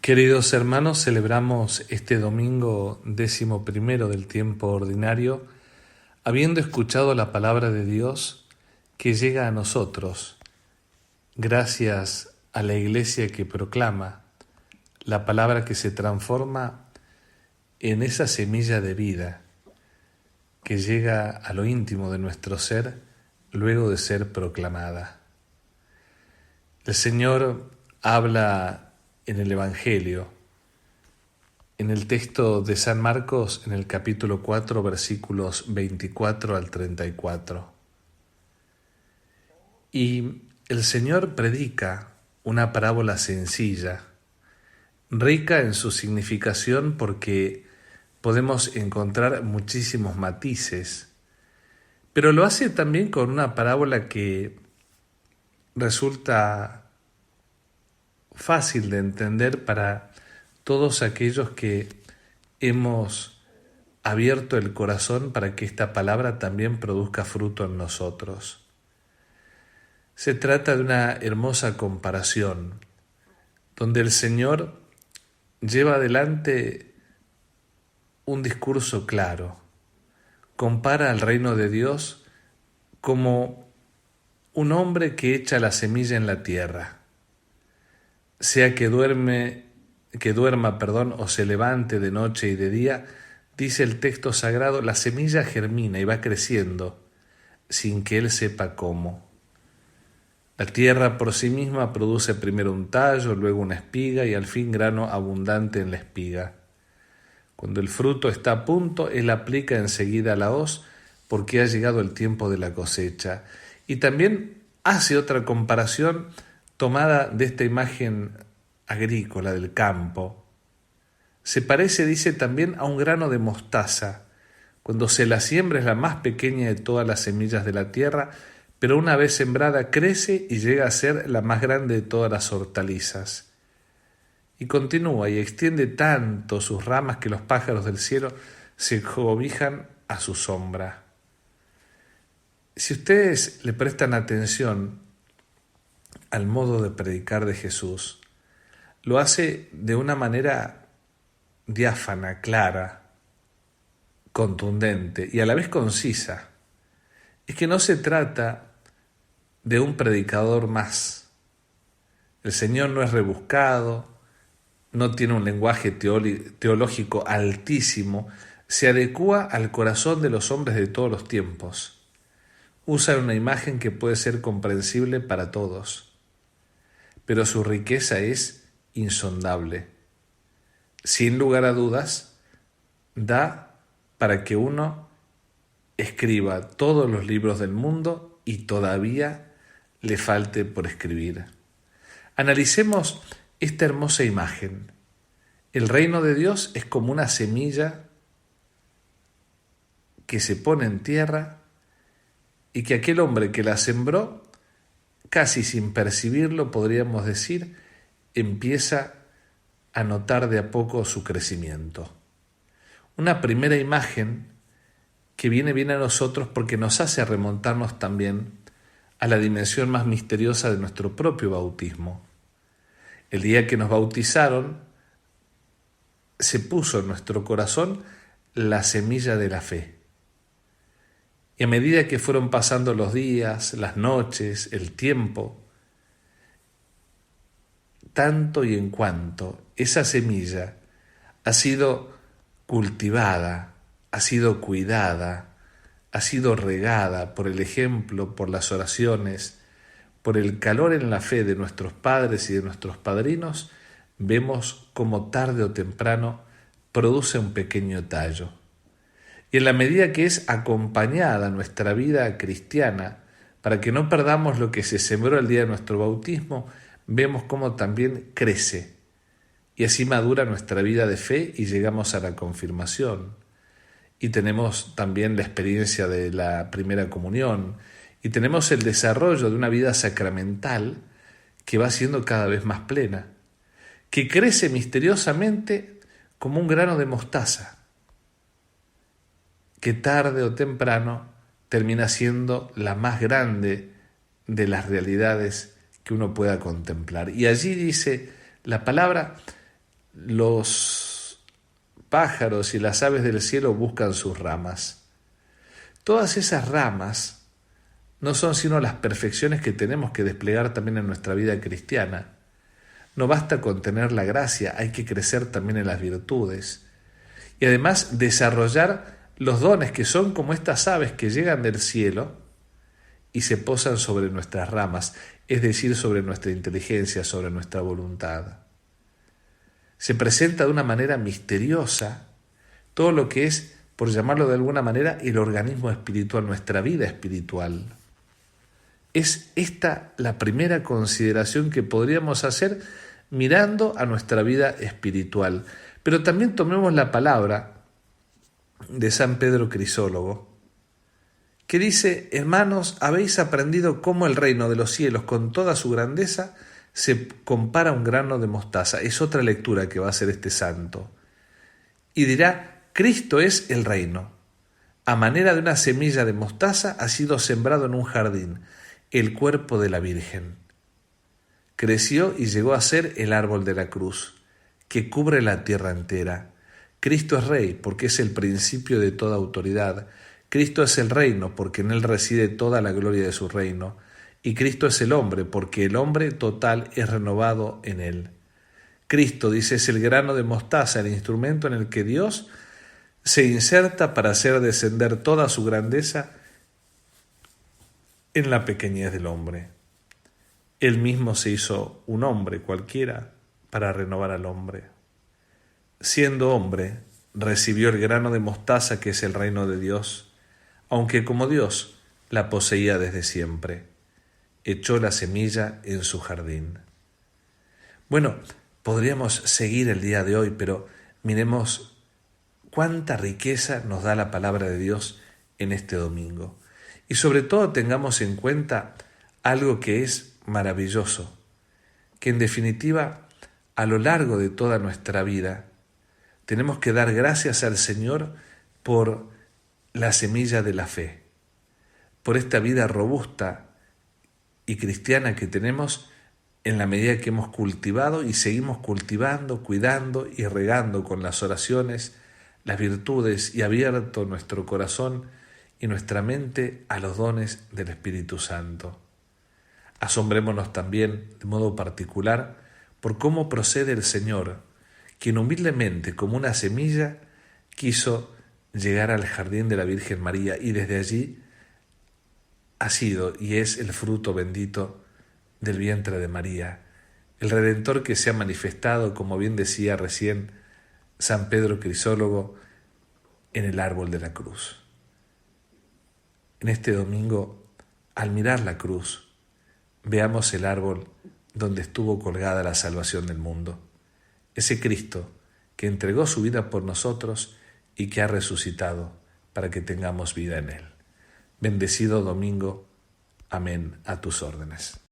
Queridos hermanos, celebramos este domingo 11º del tiempo ordinario, habiendo escuchado la palabra de Dios que llega a nosotros, gracias a la Iglesia que proclama la palabra que se transforma en esa semilla de vida que llega a lo íntimo de nuestro ser luego de ser proclamada. El Señor habla en el Evangelio, en el texto de San Marcos, en el capítulo 4, versículos 24 al 34. Y el Señor predica una parábola sencilla, rica en su significación porque podemos encontrar muchísimos matices, pero lo hace también con una parábola que resulta fácil de entender para todos aquellos que hemos abierto el corazón para que esta palabra también produzca fruto en nosotros. Se trata de una hermosa comparación, donde el Señor lleva adelante un discurso claro. Compara al reino de Dios como un hombre que echa la semilla en la tierra. Sea que duerma, o se levante de noche y de día, dice el texto sagrado, la semilla germina y va creciendo, sin que él sepa cómo. La tierra por sí misma produce primero un tallo, luego una espiga y al fin grano abundante en la espiga. Cuando el fruto está a punto, él aplica enseguida la hoz, porque ha llegado el tiempo de la cosecha. Y también hace otra comparación tomada de esta imagen agrícola del campo. Se parece, dice, también a un grano de mostaza. Cuando se la siembra es la más pequeña de todas las semillas de la tierra, pero una vez sembrada crece y llega a ser la más grande de todas las hortalizas. Y continúa y extiende tanto sus ramas que los pájaros del cielo se cobijan a su sombra. Si ustedes le prestan atención al modo de predicar de Jesús, lo hace de una manera diáfana, clara, contundente y a la vez concisa. Es que no se trata de un predicador más. El Señor no es rebuscado, no tiene un lenguaje teológico altísimo, se adecúa al corazón de los hombres de todos los tiempos. Usa una imagen que puede ser comprensible para todos, pero su riqueza es insondable. Sin lugar a dudas, da para que uno escriba todos los libros del mundo y todavía le falte por escribir. Analicemos esta hermosa imagen. El reino de Dios es como una semilla que se pone en tierra y que aquel hombre que la sembró, casi sin percibirlo, podríamos decir, empieza a notar de a poco su crecimiento. Una primera imagen que viene bien a nosotros porque nos hace remontarnos también a la dimensión más misteriosa de nuestro propio bautismo. El día que nos bautizaron, se puso en nuestro corazón la semilla de la fe. Y a medida que fueron pasando los días, las noches, el tiempo, tanto y en cuanto esa semilla ha sido cultivada, ha sido cuidada, ha sido regada por el ejemplo, por las oraciones, por el calor en la fe de nuestros padres y de nuestros padrinos, vemos cómo tarde o temprano produce un pequeño tallo. Y en la medida que es acompañada nuestra vida cristiana, para que no perdamos lo que se sembró el día de nuestro bautismo, vemos cómo también crece. Y así madura nuestra vida de fe y llegamos a la confirmación. Y tenemos también la experiencia de la primera comunión. Y tenemos el desarrollo de una vida sacramental que va siendo cada vez más plena, que crece misteriosamente como un grano de mostaza, que tarde o temprano termina siendo la más grande de las realidades que uno pueda contemplar. Y allí dice la palabra, los pájaros y las aves del cielo buscan sus ramas. Todas esas ramas no son sino las perfecciones que tenemos que desplegar también en nuestra vida cristiana. No basta con tener la gracia, hay que crecer también en las virtudes. Y además desarrollar los dones que son como estas aves que llegan del cielo y se posan sobre nuestras ramas, es decir, sobre nuestra inteligencia, sobre nuestra voluntad. Se presenta de una manera misteriosa todo lo que es, por llamarlo de alguna manera, el organismo espiritual, nuestra vida espiritual. Es esta la primera consideración que podríamos hacer mirando a nuestra vida espiritual. Pero también tomemos la palabra de San Pedro Crisólogo, que dice: hermanos, habéis aprendido cómo el reino de los cielos con toda su grandeza se compara a un grano de mostaza. Es otra lectura que va a hacer este santo. Y dirá: Cristo es el reino. A manera de una semilla de mostaza ha sido sembrado en un jardín, el cuerpo de la Virgen. Creció y llegó a ser el árbol de la cruz, que cubre la tierra entera. Cristo es rey porque es el principio de toda autoridad. Cristo es el reino porque en él reside toda la gloria de su reino. Y Cristo es el hombre porque el hombre total es renovado en él. Cristo, dice, es el grano de mostaza, el instrumento en el que Dios se inserta para hacer descender toda su grandeza en la pequeñez del hombre. Él mismo se hizo un hombre cualquiera para renovar al hombre. Siendo hombre, recibió el grano de mostaza que es el reino de Dios, aunque como Dios la poseía desde siempre. Echó la semilla en su jardín. Bueno, podríamos seguir el día de hoy, pero miremos cuánta riqueza nos da la palabra de Dios en este domingo. Y sobre todo tengamos en cuenta algo que es maravilloso, que en definitiva a lo largo de toda nuestra vida tenemos que dar gracias al Señor por la semilla de la fe, por esta vida robusta y cristiana que tenemos en la medida que hemos cultivado y seguimos cultivando, cuidando y regando con las oraciones, las virtudes y abierto nuestro corazón y nuestra mente a los dones del Espíritu Santo. Asombrémonos también, de modo particular, por cómo procede el Señor, quien humildemente, como una semilla, quiso llegar al jardín de la Virgen María y desde allí ha sido y es el fruto bendito del vientre de María, el Redentor que se ha manifestado, como bien decía recién San Pedro Crisólogo, en el árbol de la cruz. En este domingo, al mirar la cruz, veamos el árbol donde estuvo colgada la salvación del mundo. Ese Cristo que entregó su vida por nosotros y que ha resucitado para que tengamos vida en él. Bendecido domingo. Amén. A tus órdenes.